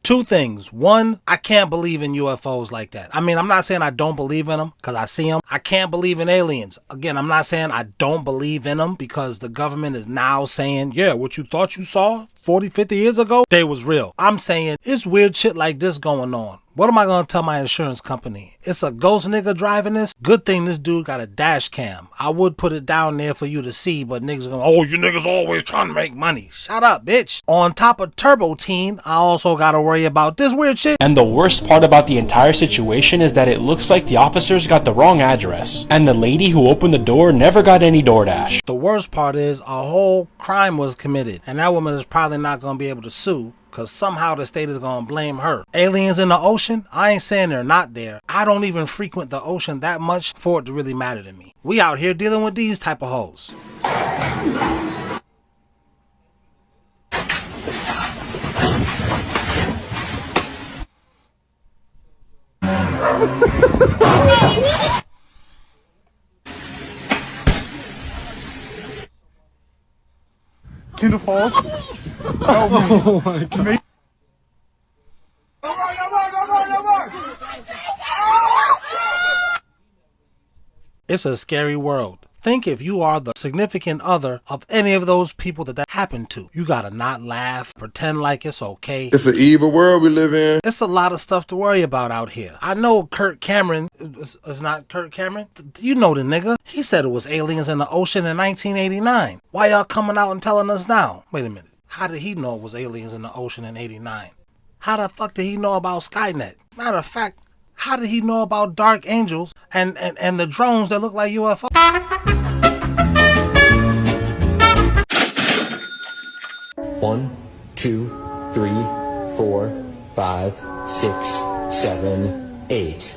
Two things. One, I can't believe in UFOs like that. I mean, I'm not saying I don't believe in them because I see them. I can't believe in aliens. Again, I'm not saying I don't believe in them because the government is now saying, yeah, what you thought you saw 40, 50 years ago, they was real. I'm saying it's weird shit like this going on. What am I going to tell my insurance company? It's a ghost nigga driving this? Good thing this dude got a dash cam. I would put it down there for you to see, but niggas going, oh, you niggas always trying to make money. Shut up, bitch. On top of Turbo Teen, I also got to worry about this weird shit. And the worst part about the entire situation is that it looks like the officers got the wrong address. And the lady who opened the door never got any DoorDash. The worst part is a whole crime was committed. And that woman is probably not going to be able to sue, because somehow the state is going to blame her. Aliens in the ocean? I ain't saying they're not there. I don't even frequent the ocean that much for it to really matter to me. We out here dealing with these type of hoes. Kendall Falls. Oh my God. It's a scary world. Think if you are the significant other of any of those people that happened to. You gotta not laugh, pretend like it's okay. It's an evil world we live in. It's a lot of stuff to worry about out here. I know Kurt Cameron, it's not Kurt Cameron? You know the nigga. He said it was aliens in the ocean in 1989. Why y'all coming out and telling us now? Wait a minute. How did he know it was aliens in the ocean in 89? How the fuck did he know about Skynet? Matter of fact, how did he know about dark angels and the drones that look like UFOs? One, two, three, 4, 5, 6, 7, 8.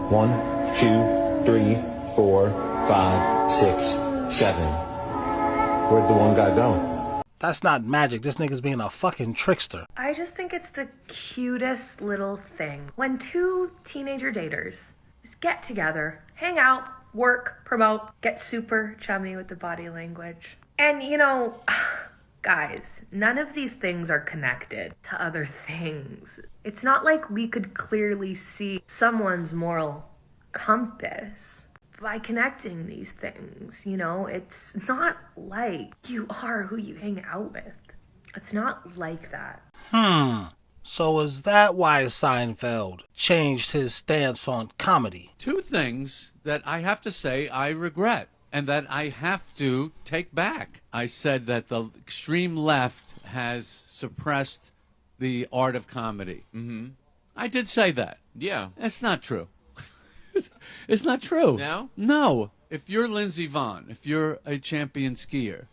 One, 2, 3, 4, 5, 6, 7. Where'd the one guy go? That's not magic. This nigga's being a fucking trickster. I just think it's the cutest little thing. When two teenager daters just get together, hang out, work, promote, get super chummy with the body language. And you know, guys, none of these things are connected to other things. It's not like we could clearly see someone's moral compass by connecting these things, you know? It's not like you are who you hang out with. It's not like that. So is that why Seinfeld changed his stance on comedy? Two things that I have to say I regret and that I have to take back. I said that the extreme left has suppressed the art of comedy. I did say that. Yeah. That's not true. It's not true. No? No. If you're Lindsey Vonn, if you're a champion skier,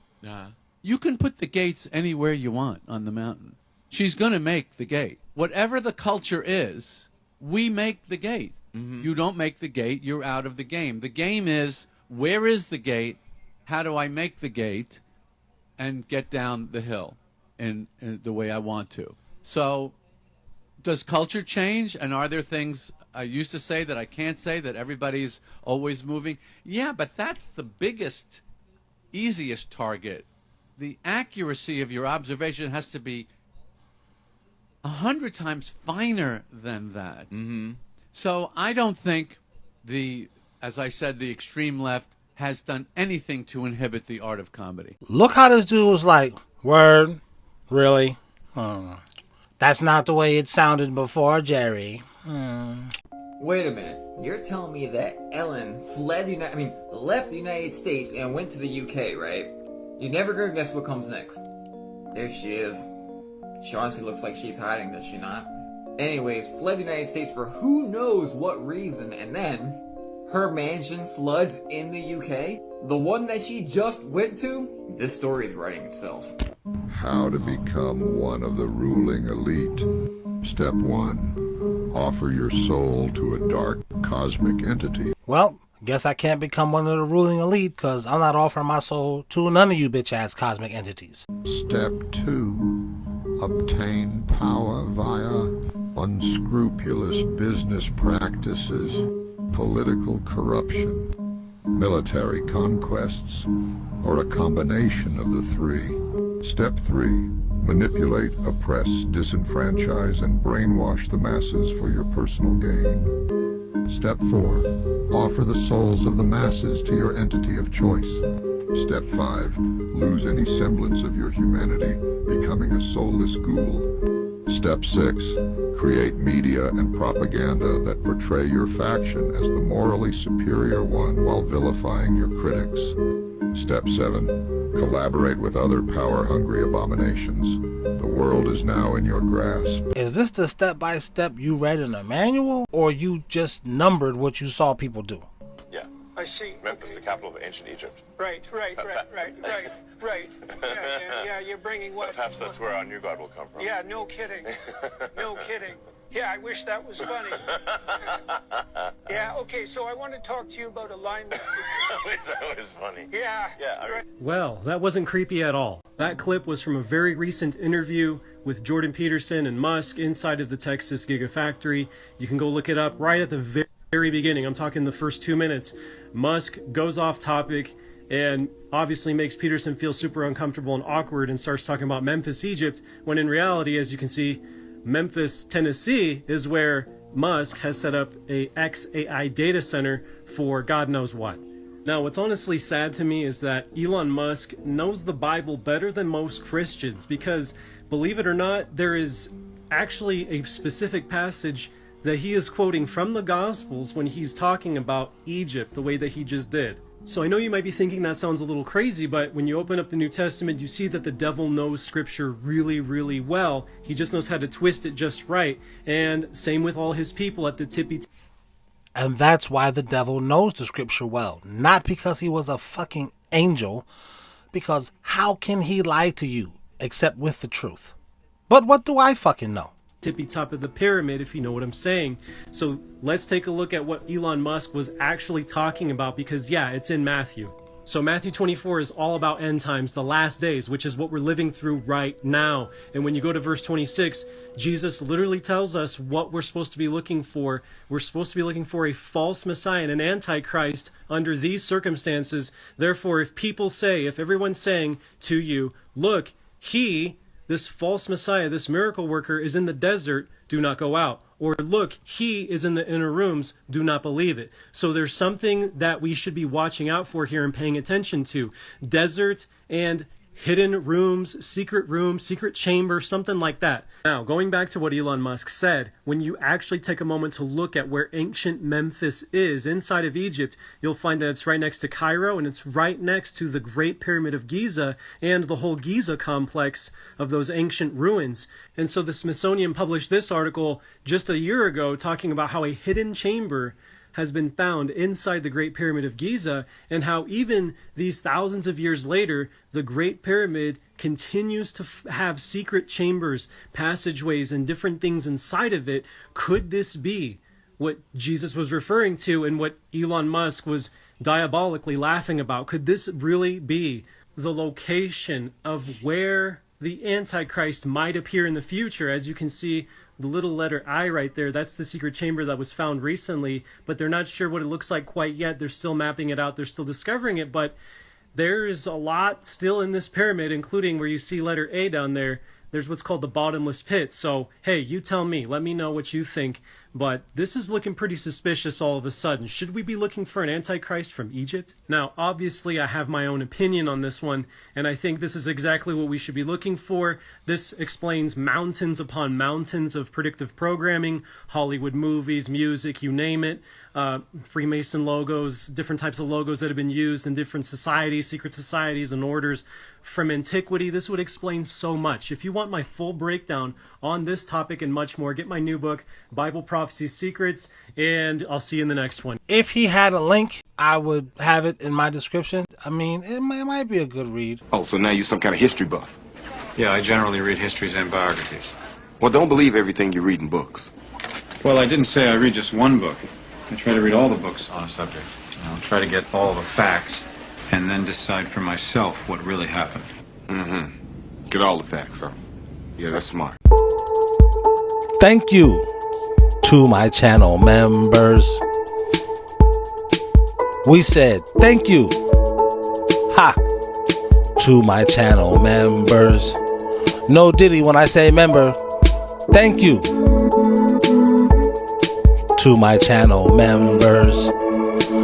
you can put the gates anywhere you want on the mountain. She's going to make the gate. Whatever the culture is, we make the gate. You don't make the gate, you're out of the game. The game is, where is the gate? How do I make the gate and get down the hill in the way I want to? So does culture change? And are there things I used to say that I can't say, that everybody's always moving? Yeah, but that's the biggest, easiest target. The accuracy of your observation has to be 100 times finer than that. So I don't think as I said, the extreme left has done anything to inhibit the art of comedy. Look how this dude was like, word? Really? That's not the way it sounded before, Jerry. Wait a minute. You're telling me that Ellen left the United States and went to the UK, right? You're never gonna guess what comes next. There she is. She honestly looks like she's hiding, does she not? Anyways, fled the United States for who knows what reason, and then her mansion floods in the UK? The one that she just went to? This story is writing itself. How to become one of the ruling elite. Step 1. Offer your soul to a dark cosmic entity. Well, guess I can't become one of the ruling elite because I'm not offering my soul to none of you bitch-ass cosmic entities. Step 2. Obtain power via unscrupulous business practices, political corruption, military conquests, or a combination of the three. Step 3. Manipulate, oppress, disenfranchise, and brainwash the masses for your personal gain. Step 4. Offer the souls of the masses to your entity of choice. Step 5. Lose any semblance of your humanity, becoming a soulless ghoul. Step 6. Create media and propaganda that portray your faction as the morally superior one while vilifying your critics. Step 7. Collaborate with other power-hungry abominations. The world is now in your grasp. Is this the step-by-step you read in a manual, or you just numbered what you saw people do? Yeah. I see. Memphis, the capital of ancient Egypt. Right. Yeah, you're bringing what? Perhaps that's where our new God will come from. Yeah, no kidding. No kidding. Yeah, I wish that was funny. Yeah, okay, so I want to talk to you about alignment. I wish that was funny. Yeah. Right. Well, that wasn't creepy at all. That clip was from a very recent interview with Jordan Peterson and Musk inside of the Texas Gigafactory. You can go look it up right at the very beginning. I'm talking the first 2 minutes. Musk goes off topic and obviously makes Peterson feel super uncomfortable and awkward and starts talking about Memphis, Egypt, when in reality, as you can see, Memphis, Tennessee is where Musk has set up a XAI data center for God knows what. Now, what's honestly sad to me is that Elon Musk knows the Bible better than most Christians because, believe it or not, there is actually a specific passage that he is quoting from the Gospels when he's talking about Egypt the way that he just did. So I know you might be thinking that sounds a little crazy, but when you open up the New Testament, you see that the devil knows Scripture really, really well. He just knows how to twist it just right. And same with all his people at the tippy. And that's why the devil knows the Scripture well. Not because he was a fucking angel, because how can he lie to you except with the truth? But what do I fucking know? Tippy top of the pyramid, if you know what I'm saying. So let's take a look at what Elon Musk was actually talking about, because yeah, it's in Matthew. So Matthew 24 is all about end times, the last days, which is what we're living through right now. And when you go to verse 26, Jesus literally tells us what we're supposed to be looking for. We're supposed to be looking for a false Messiah and an Antichrist under these circumstances. Therefore, if everyone's saying to you, look, this false Messiah, this miracle worker is in the desert, do not go out. Or look, he is in the inner rooms, do not believe it. So there's something that we should be watching out for here and paying attention to. Desert and hidden rooms, secret chamber, something like that. Now, going back to what Elon Musk said, when you actually take a moment to look at where ancient Memphis is inside of Egypt, you'll find that it's right next to Cairo and it's right next to the Great Pyramid of Giza and the whole Giza complex of those ancient ruins. And so the Smithsonian published this article just a year ago talking about how a hidden chamber has been found inside the Great Pyramid of Giza, and how even these thousands of years later, the Great Pyramid continues to have secret chambers, passageways, and different things inside of it. Could this be what Jesus was referring to and what Elon Musk was diabolically laughing about? Could this really be the location of where the Antichrist might appear in the future? As you can see, the little letter I right there, that's the secret chamber that was found recently, but they're not sure what it looks like quite yet. They're still mapping it out. They're still discovering it, but there's a lot still in this pyramid, including where you see letter A down there. There's what's called the bottomless pit. So, hey, you tell me. Let me know what you think. But this is looking pretty suspicious all of a sudden. Should we be looking for an Antichrist from Egypt? Now, obviously, I have my own opinion on this one, and I think this is exactly what we should be looking for. This explains mountains upon mountains of predictive programming, Hollywood movies, music, you name it, Freemason logos, different types of logos that have been used in different societies, secret societies and orders from antiquity. This would explain so much. If you want my full breakdown on this topic and much more, get my new book, Bible Prophecy Secrets, and I'll see you in the next one. If he had a link, I would have it in my description. I mean, it might be a good read. Oh, so now you're some kind of history buff. Yeah, I generally read histories and biographies. Well, don't believe everything you read in books. Well, I didn't say I read just one book. I try to read all the books on a subject. I'll try to get all the facts and then decide for myself what really happened. Mm-hmm. Get all the facts, huh? Yeah, that's smart. Thank you to my channel members. We said thank you. Ha! To my channel members. No diddy when I say member. Thank you. To my channel members.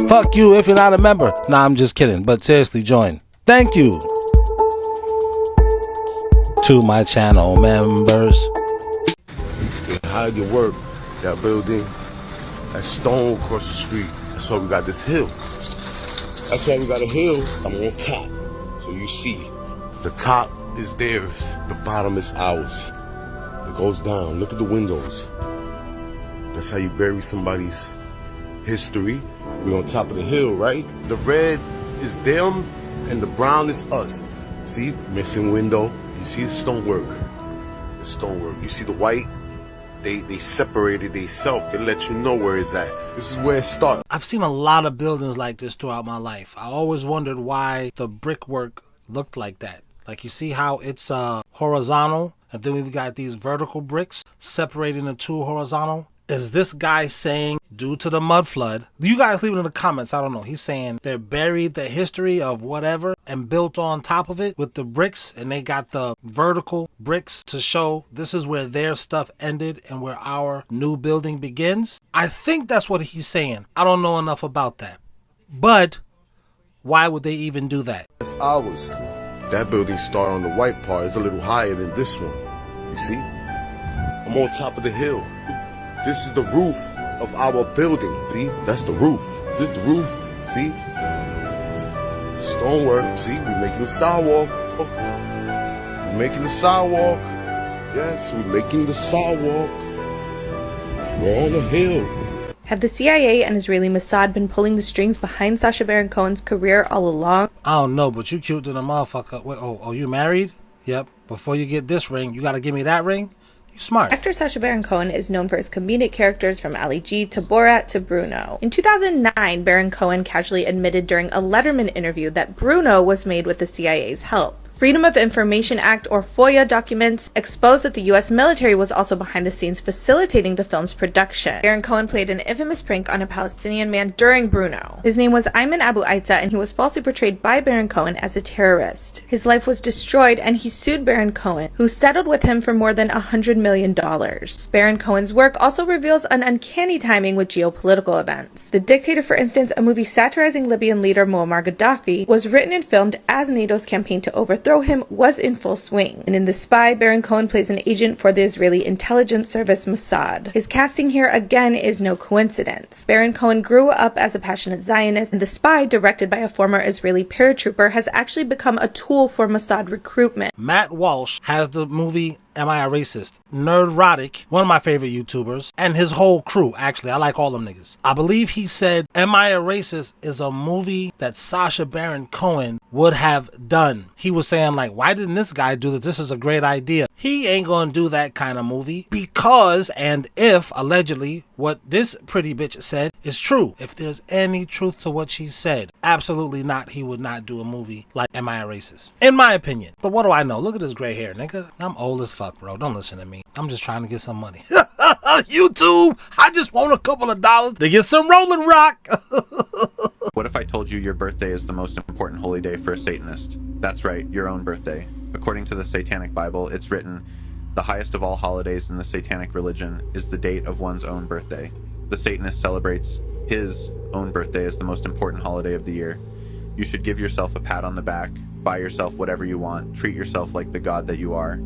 Fuck you if you're not a member. Nah, I'm just kidding. But seriously, join. Thank you. To my channel members. How you work that building, that stone across the street. That's why we got this hill. That's why we got a hill. I'm on top. So you see, the top is theirs. The bottom is ours. It goes down. Look at the windows. That's how you bury somebody's history. We're on top of the hill, right? The red is them and the brown is us. See, missing window. You see the stonework. The stonework. You see the white? They separated themselves. They let you know where it's at. This is where it starts. I've seen a lot of buildings like this throughout my life. I always wondered why the brickwork looked like that. Like, you see how it's horizontal, and then we've got these vertical bricks separating the two horizontal. Is this guy saying, due to the mud flood, you guys leave it in the comments, I don't know. He's saying they buried the history of whatever and built on top of it with the bricks, and they got the vertical bricks to show this is where their stuff ended and where our new building begins. I think that's what he's saying. I don't know enough about that. But why would they even do that? It's ours. That building started on the white part. It's a little higher than this one. You see? I'm on top of the hill. This is the roof of our building. See? That's the roof. This is the roof. See? Stonework. See? We're making the sidewalk. We're making the sidewalk. Yes, we're making the sidewalk. We're on a hill. Have the CIA and Israeli Mossad been pulling the strings behind Sacha Baron Cohen's career all along? I don't know, but you cute than a motherfucker. Wait, oh, you married? Yep. Before you get this ring, you gotta give me that ring? You smart. Actor Sacha Baron Cohen is known for his comedic characters from Ali G to Borat to Bruno. In 2009, Baron Cohen casually admitted during a Letterman interview that Bruno was made with the CIA's help. Freedom of Information Act, or FOIA documents, exposed that the U.S. military was also behind the scenes facilitating the film's production. Baron Cohen played an infamous prank on a Palestinian man during Bruno. His name was Ayman Abu Aita, and he was falsely portrayed by Baron Cohen as a terrorist. His life was destroyed, and he sued Baron Cohen, who settled with him for more than $100 million. Baron Cohen's work also reveals an uncanny timing with geopolitical events. The Dictator, for instance, a movie satirizing Libyan leader Muammar Gaddafi, was written and filmed as NATO's campaign to overthrow him was in full swing. And in The Spy, Baron Cohen plays an agent for the Israeli intelligence service Mossad. His casting here again is no coincidence. Baron Cohen grew up as a passionate Zionist, and The Spy, directed by a former Israeli paratrooper, has actually become a tool for Mossad recruitment. Matt Walsh has the movie Am I a Racist? Nerdrotic, one of my favorite YouTubers, and his whole crew, actually. I like all them niggas. I believe he said Am I a Racist is a movie that Sacha Baron Cohen would have done. He was saying, like, why didn't this guy do that? This is a great idea. He ain't gonna do that kind of movie because, and if, allegedly, what this pretty bitch said is true. If there's any truth to what she said, absolutely not. He would not do a movie like Am I a Racist? In my opinion. But what do I know? Look at this gray hair, nigga. I'm old as fuck, bro. Don't listen to me. I'm just trying to get some money. YouTube, I just want a couple of dollars to get some Rolling Rock. What if I told you your birthday is the most important holy day for a Satanist? That's right, your own birthday. According to the Satanic Bible, it's written, the highest of all holidays in the Satanic religion is the date of one's own birthday. The Satanist celebrates his own birthday as the most important holiday of the year. You should give yourself a pat on the back, buy yourself whatever you want, treat yourself like the god that you are,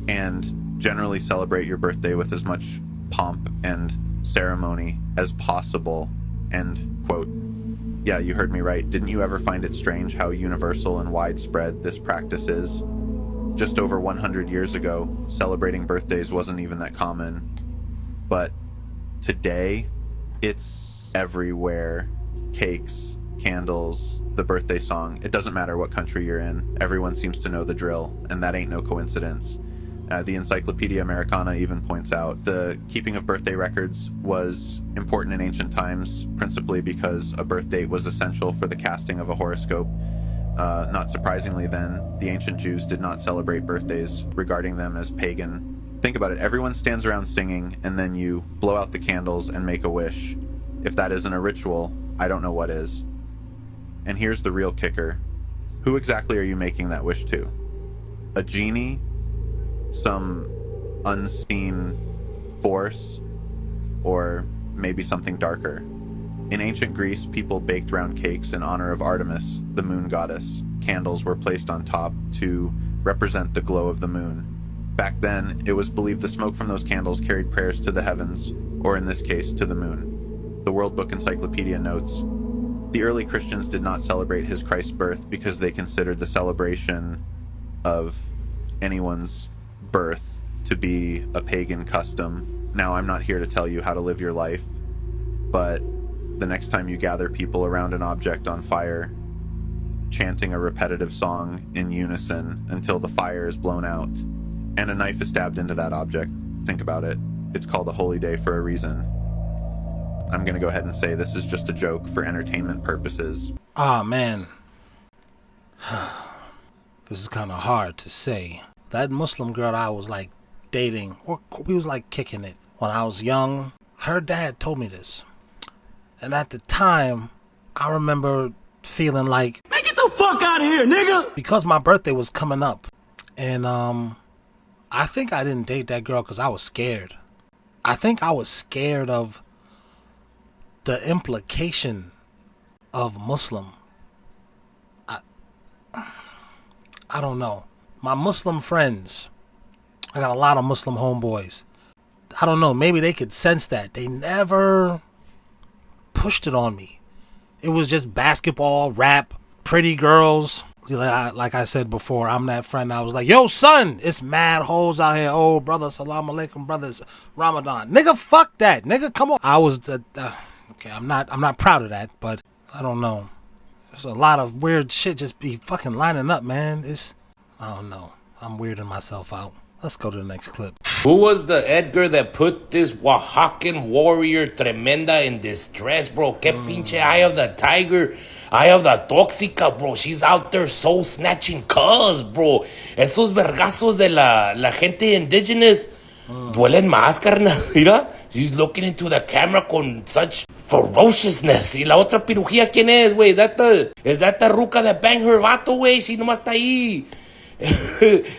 and generally celebrate your birthday with as much pomp and ceremony as possible. End quote. Yeah, you heard me right. Didn't you ever find it strange how universal and widespread this practice is? Just over 100 years ago, celebrating birthdays wasn't even that common. But today, it's everywhere. Cakes, candles, the birthday song. It doesn't matter what country you're in. Everyone seems to know the drill, and that ain't no coincidence. The Encyclopedia Americana even points out the keeping of birthday records was important in ancient times, principally because a birth date was essential for the casting of a horoscope. Not surprisingly then, the ancient Jews did not celebrate birthdays, regarding them as pagan. Think about it, everyone stands around singing, and then you blow out the candles and make a wish. If that isn't a ritual, I don't know what is. And here's the real kicker. Who exactly are you making that wish to? A genie? Some unseen force? Or maybe something darker? In ancient Greece, people baked round cakes in honor of Artemis, the moon goddess. Candles were placed on top to represent the glow of the moon. Back then, it was believed the smoke from those candles carried prayers to the heavens, or in this case, to the moon. The World Book Encyclopedia notes, the early Christians did not celebrate his Christ's birth because they considered the celebration of anyone's birth to be a pagan custom. Now, I'm not here to tell you how to live your life, but the next time you gather people around an object on fire, chanting a repetitive song in unison until the fire is blown out, and a knife is stabbed into that object, think about it. It's called a holy day for a reason. I'm going to go ahead and say this is just a joke for entertainment purposes. Ah, man. This is kind of hard to say. That Muslim girl I was like dating, or we was like kicking it when I was young, her dad told me this. And at the time, I remember feeling like, man, get the fuck out of here, nigga! Because my birthday was coming up. And I think I didn't date that girl because I was scared. I think I was scared of the implication of Muslim. I don't know. My Muslim friends, I got a lot of Muslim homeboys. I don't know, maybe they could sense that. They never pushed it on me. It was just basketball, rap, pretty girls. Like I said before, I'm that friend. I was like, yo, son, it's mad hoes out here. Oh, brother, salam alaikum, brothers, Ramadan. Nigga, fuck that. Nigga, come on. I was, okay, I'm not proud of that, but I don't know. There's a lot of weird shit just be fucking lining up, man. I don't know. I'm weirding myself out. Let's go to the next clip. Who was the Edgar that put this Oaxacan warrior tremenda in distress, bro? Que pinche eye of the tiger, eye of the tóxica, bro. She's out there soul snatching cuz, bro. Esos vergazos de la gente indigenous duelen más, carnal. Mira, she's looking into the camera con such ferociousness. Y la otra pirujía, ¿quién es, güey? Is that the ruca that banged her vato, güey? Si nomás está ahí.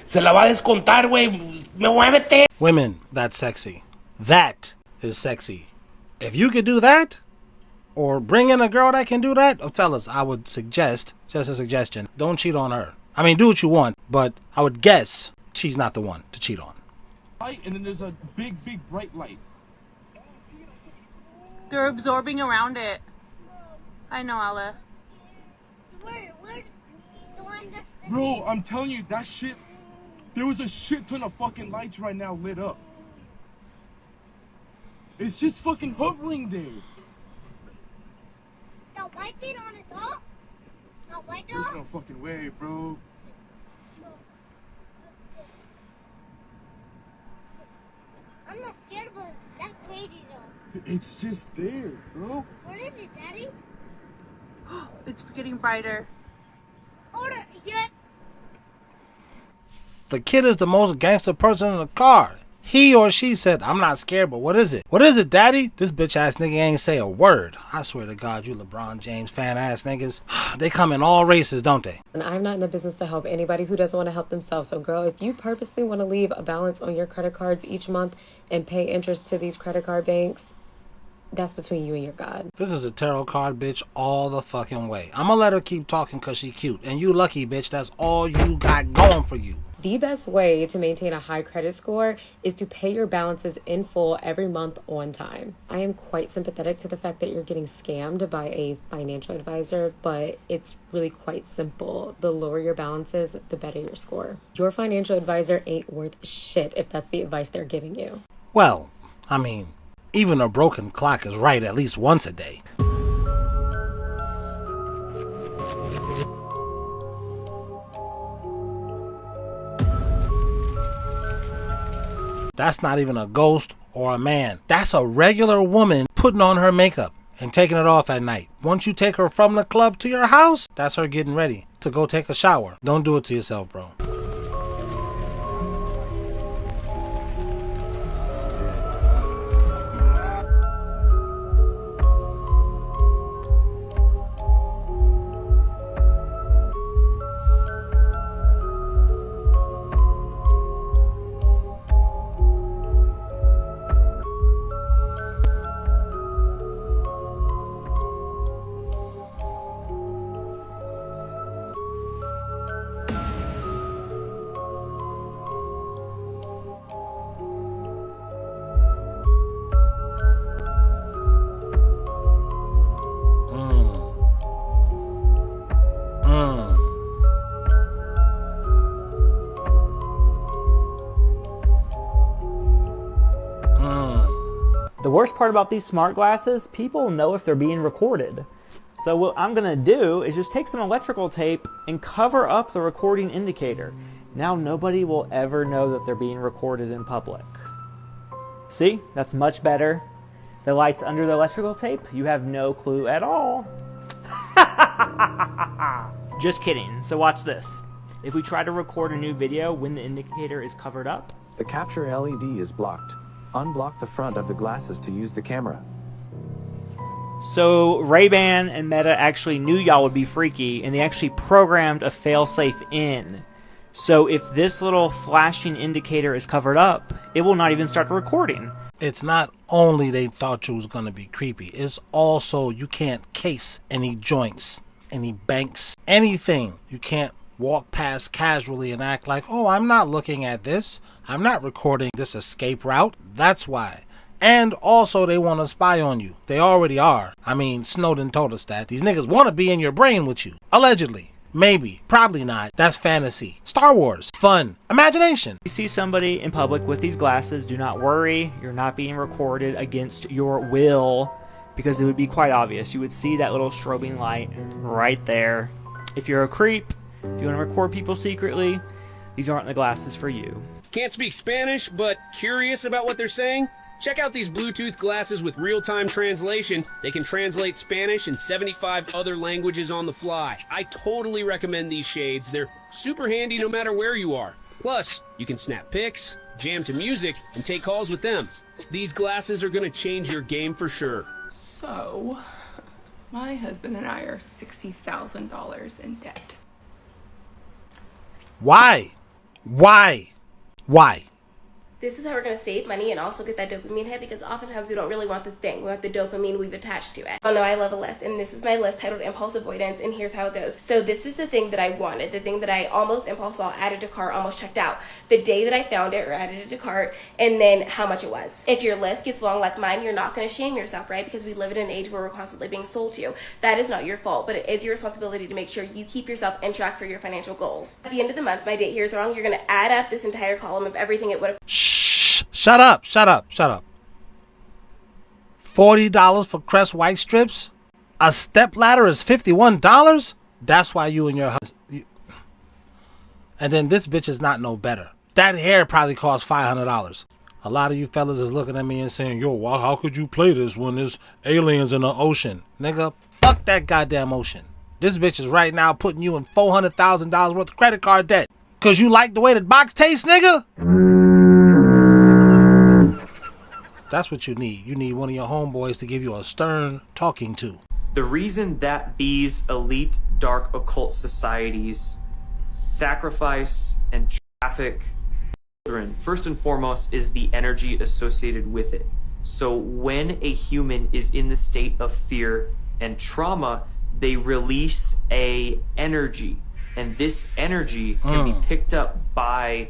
Se la va a descontar, güey. Muévete. Women, that's sexy. That is sexy. If you could do that, or bring in a girl that can do that, fellas, I would suggest, just a suggestion, don't cheat on her. I mean, do what you want, but I would guess she's not the one to cheat on. Light, and then there's a big bright light. They're absorbing around it. I know, Ella. Bro, I'm telling you, that shit, there was a shit ton of fucking lights right now lit up. It's just fucking hovering there. The white thing on the top? The white dog? There's no fucking way, bro. I'm not scared, but that's crazy though. It's just there, bro. What is it, Daddy? It's getting brighter. Hold it, yeah. The kid is the most gangster person in the car. He or she said, I'm not scared, but what is it? What is it, daddy? This bitch ass nigga ain't say a word. I swear to God, you LeBron James fan ass niggas. They come in all races, don't they? And I'm not in the business to help anybody who doesn't want to help themselves. So girl, if you purposely want to leave a balance on your credit cards each month and pay interest to these credit card banks, that's between you and your God. This is a tarot card bitch all the fucking way. I'm gonna let her keep talking cause she cute. And you lucky bitch, that's all you got going for you. The best way to maintain a high credit score is to pay your balances in full every month on time. I am quite sympathetic to the fact that you're getting scammed by a financial advisor, but it's really quite simple. The lower your balances, the better your score. Your financial advisor ain't worth shit if that's the advice they're giving you. Well, I mean, even a broken clock is right at least once a day. That's not even a ghost or a man. That's a regular woman putting on her makeup and taking it off at night. Once you take her from the club to your house, that's her getting ready to go take a shower. Don't do it to yourself, bro. worst part about these smart glasses, people know if they're being recorded. So what I'm going to do is just take some electrical tape and cover up the recording indicator. Now nobody will ever know that they're being recorded in public. See? That's much better. The light's under the electrical tape, you have no clue at all. Just kidding. So watch this. If we try to record a new video when the indicator is covered up, the capture LED is blocked. Unblock the front of the glasses to use the camera. So Ray-Ban and Meta actually knew y'all would be freaky, and they actually programmed a failsafe in. So if this little flashing indicator is covered up, it will not even start the recording. It's not only they thought you was going to be creepy, it's also you can't case any joints, any banks, anything. You can't walk past casually and act like, oh, I'm not looking at this. I'm not recording this escape route. That's why. And also they want to spy on you. They already are. I mean, Snowden told us that. These niggas want to be in your brain with you. Allegedly. Maybe. Probably not. That's fantasy. Star Wars. Fun. Imagination. You see somebody in public with these glasses, do not worry. You're not being recorded against your will, because it would be quite obvious. You would see that little strobing light right there. If you're a creep, if you want to record people secretly, these aren't the glasses for you. Can't speak Spanish, but curious about what they're saying? Check out these Bluetooth glasses with real-time translation. They can translate Spanish and 75 other languages on the fly. I totally recommend these shades. They're super handy no matter where you are. Plus, you can snap pics, jam to music, and take calls with them. These glasses are going to change your game for sure. So, my husband and I are $60,000 in debt. Why? This is how we're going to save money and also get that dopamine hit, because oftentimes we don't really want the thing. We want the dopamine we've attached to it. Oh no, I love a list, and this is my list titled Impulse Avoidance, and here's how it goes. So this is the thing that I wanted, the thing that I almost impulse bought, added to cart, almost checked out. The day that I found it or added it to cart, and then how much it was. If your list gets long like mine, you're not going to shame yourself, right? Because we live in an age where we're constantly being sold to you. That is not your fault, but it is your responsibility to make sure you keep yourself in track for your financial goals. At the end of the month, my date here is wrong. You're going to add up this entire column of everything it would have. Shut up. $40 for Crest white strips? A step ladder is $51? That's why you and your husband... And then this bitch is not no better. That hair probably costs $500. A lot of you fellas is looking at me and saying, yo, well, how could you play this when there's aliens in the ocean? Nigga, fuck that goddamn ocean. This bitch is right now putting you in $400,000 worth of credit card debt. Cause you like the way the box tastes, nigga? That's what you need. You need one of your homeboys to give you a stern talking to. The reason that these elite dark occult societies sacrifice and traffic children, first and foremost, is the energy associated with it. So when a human is in the state of fear and trauma, they release a energy, and this energy can be picked up by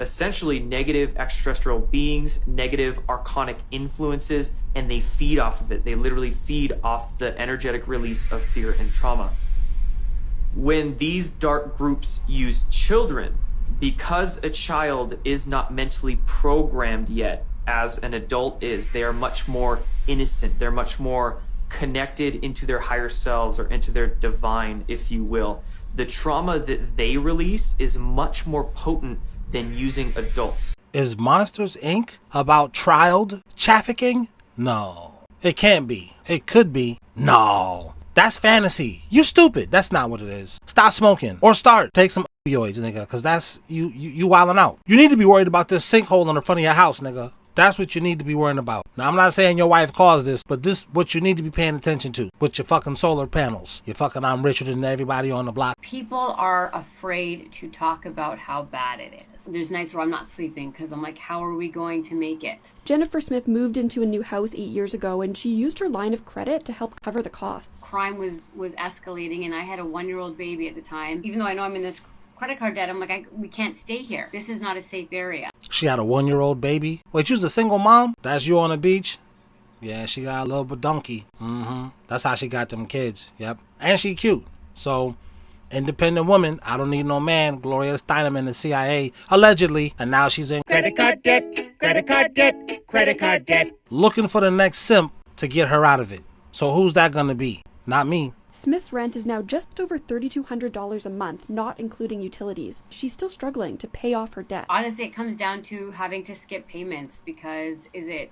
essentially negative extraterrestrial beings, negative archonic influences, and they feed off of it. They literally feed off the energetic release of fear and trauma. When these dark groups use children, because a child is not mentally programmed yet as an adult is, they are much more innocent. They're much more connected into their higher selves, or into their divine, if you will. The trauma that they release is much more potent than using adults. Is Monsters, Inc. about child trafficking? No. It can't be. It could be. No. That's fantasy. You stupid. That's not what it is. Stop smoking. Or start. Take some opioids, nigga. Cause that's, you wilding out. You need to be worried about this sinkhole on the front of your house, nigga. That's what you need to be worrying about. Now, I'm not saying your wife caused this, but this what you need to be paying attention to with your fucking solar panels. Your fucking I'm richer than everybody on the block. People are afraid to talk about how bad it is. There's nights where I'm not sleeping because I'm like, how are we going to make it? Jennifer Smith moved into a new house 8 years ago, and she used her line of credit to help cover the costs. Crime was escalating, and I had a 1-year-old baby at the time. Even though I know I'm in this credit card debt, I'm like, we can't stay here. This is not a safe area. She had a 1-year-old baby? Wait, you was a single mom? That's you on the beach? Yeah, she got a little badunky. That's how she got them kids. Yep. And she cute. So, Independent woman. I don't need no man. Gloria Steinem in the CIA, allegedly. And now she's in credit card debt, credit card debt, credit card debt. Looking for the next simp to get her out of it. So who's that gonna be? Not me. Smith's rent is now just over $3,200 a month, not including utilities. She's still struggling to pay off her debt. Honestly, it comes down to having to skip payments because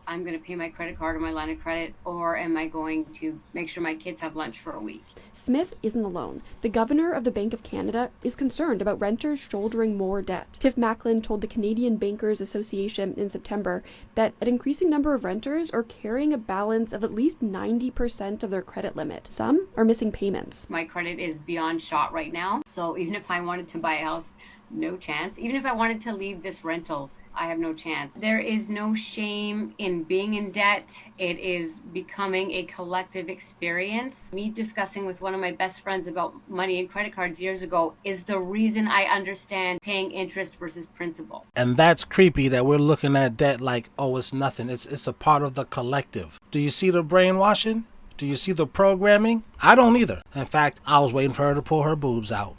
I'm going to pay my credit card or my line of credit, or am I going to make sure my kids have lunch for a week? Smith isn't alone. The governor of the Bank of Canada is concerned about renters shouldering more debt. Tiff Macklin told the Canadian Bankers Association in September that an increasing number of renters are carrying a balance of at least 90% of their credit limit. Some are missing payments. My credit is beyond shot right now. So even if I wanted to buy a house, no chance. Even if I wanted to leave this rental, I have no chance. There is no shame in being in debt. It is becoming a collective experience. Me discussing with one of my best friends about money and credit cards years ago is the reason I understand paying interest versus principal. And that's creepy that we're looking at debt like, oh, it's nothing. It's a part of the collective. Do you see the brainwashing? Do you see the programming? I don't either. In fact, I was waiting for her to pull her boobs out.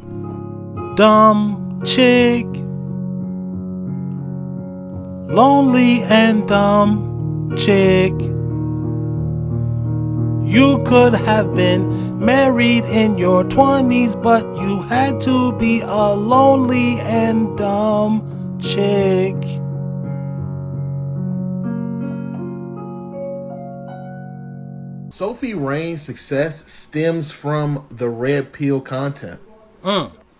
Dumb chick. Lonely and dumb chick. You could have been married in your 20s, but you had to be a lonely and dumb chick. Sophie Rain's success stems from the red pill content.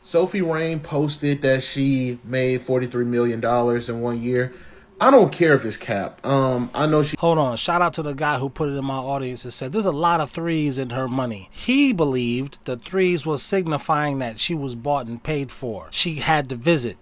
Sophie Rain posted that she made $43 million in 1 year. I don't care if it's cap. I know she... Hold on. Shout out to the guy who put it in my audience and said there's a lot of threes in her money. He believed the threes was signifying that she was bought and paid for. She had to visit.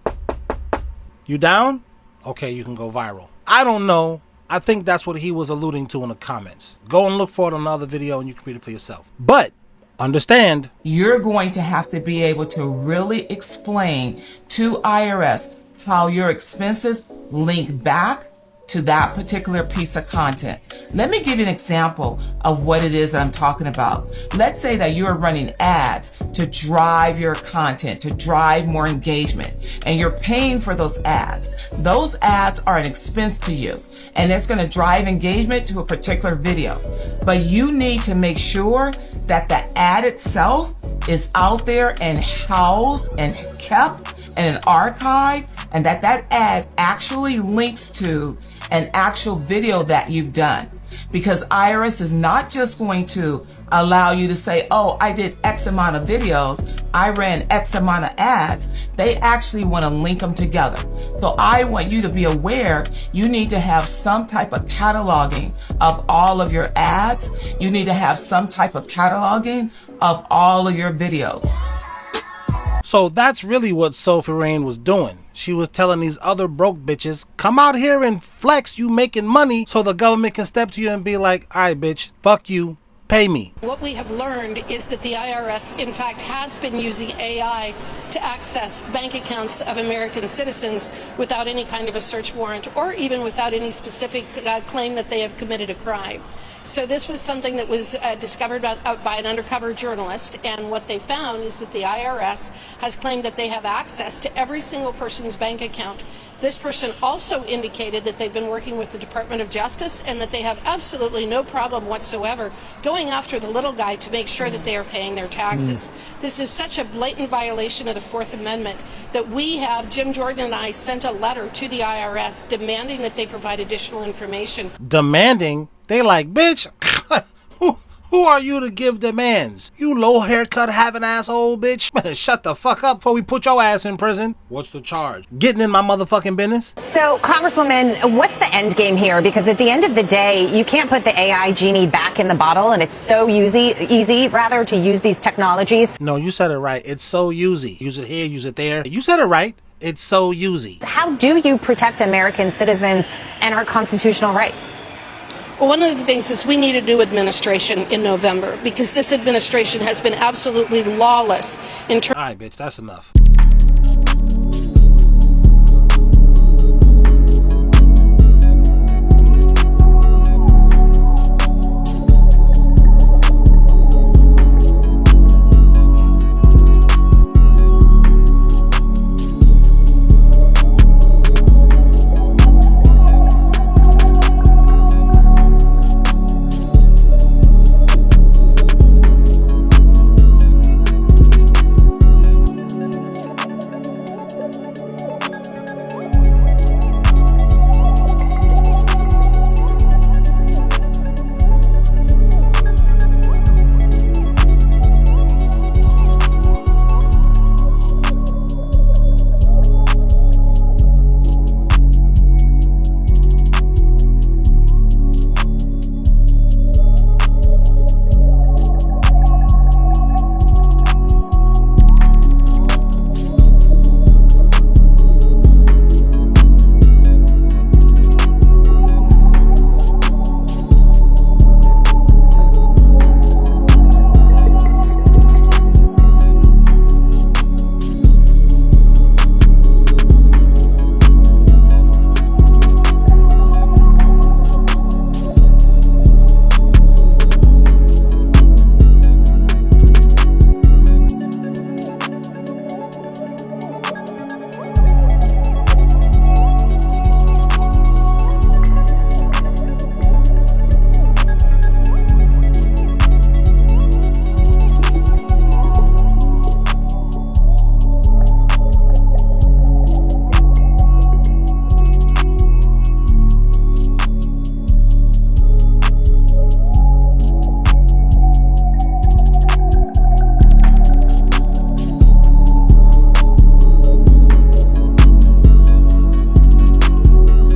You down? Okay, you can go viral. I don't know. I think that's what he was alluding to in the comments. Go and look for it on another video and you can read it for yourself. But understand, you're going to have to be able to really explain to IRS how your expenses link back to that particular piece of content. Let me give you an example of what it is that I'm talking about. Let's say that you're running ads to drive your content, to drive more engagement, and you're paying for those ads. Those ads are an expense to you, and it's going to drive engagement to a particular video. But you need to make sure that the ad itself is out there and housed and kept in an archive, and that ad actually links to an actual video that you've done. Because IRS is not just going to allow you to say, oh, I did X amount of videos, I ran X amount of ads. They actually want to link them together. So I want you to be aware you need to have some type of cataloging of all of your ads. You need to have some type of cataloging of all of your videos. So that's really what Sophie Rain was doing. She was telling these other broke bitches, come out here and flex, you making money, so the government can step to you and be like, all right, bitch, fuck you, pay me. What we have learned is that the IRS, in fact, has been using AI to access bank accounts of American citizens without any kind of a search warrant or even without any specific claim that they have committed a crime. So this was something that was discovered by an undercover journalist, and what they found is that the IRS has claimed that they have access to every single person's bank account. This person also indicated that they've been working with the Department of Justice and that they have absolutely no problem whatsoever going after the little guy to make sure that they are paying their taxes. This is such a blatant violation of the Fourth Amendment that Jim Jordan and I sent a letter to the IRS demanding that they provide additional information. Demanding? They like, bitch, who are you to give demands? You low haircut having asshole, bitch. Shut the fuck up before we put your ass in prison. What's the charge? Getting in my motherfucking business? So, Congresswoman, what's the end game here? Because at the end of the day, you can't put the AI genie back in the bottle, and it's so easy to use these technologies. No, you said it right. It's so easy. Use it here, use it there. You said it right. It's so easy. How do you protect American citizens and our constitutional rights? Well, one of the things is we need a new administration in November because this administration has been absolutely lawless in terms... All right, bitch, that's enough.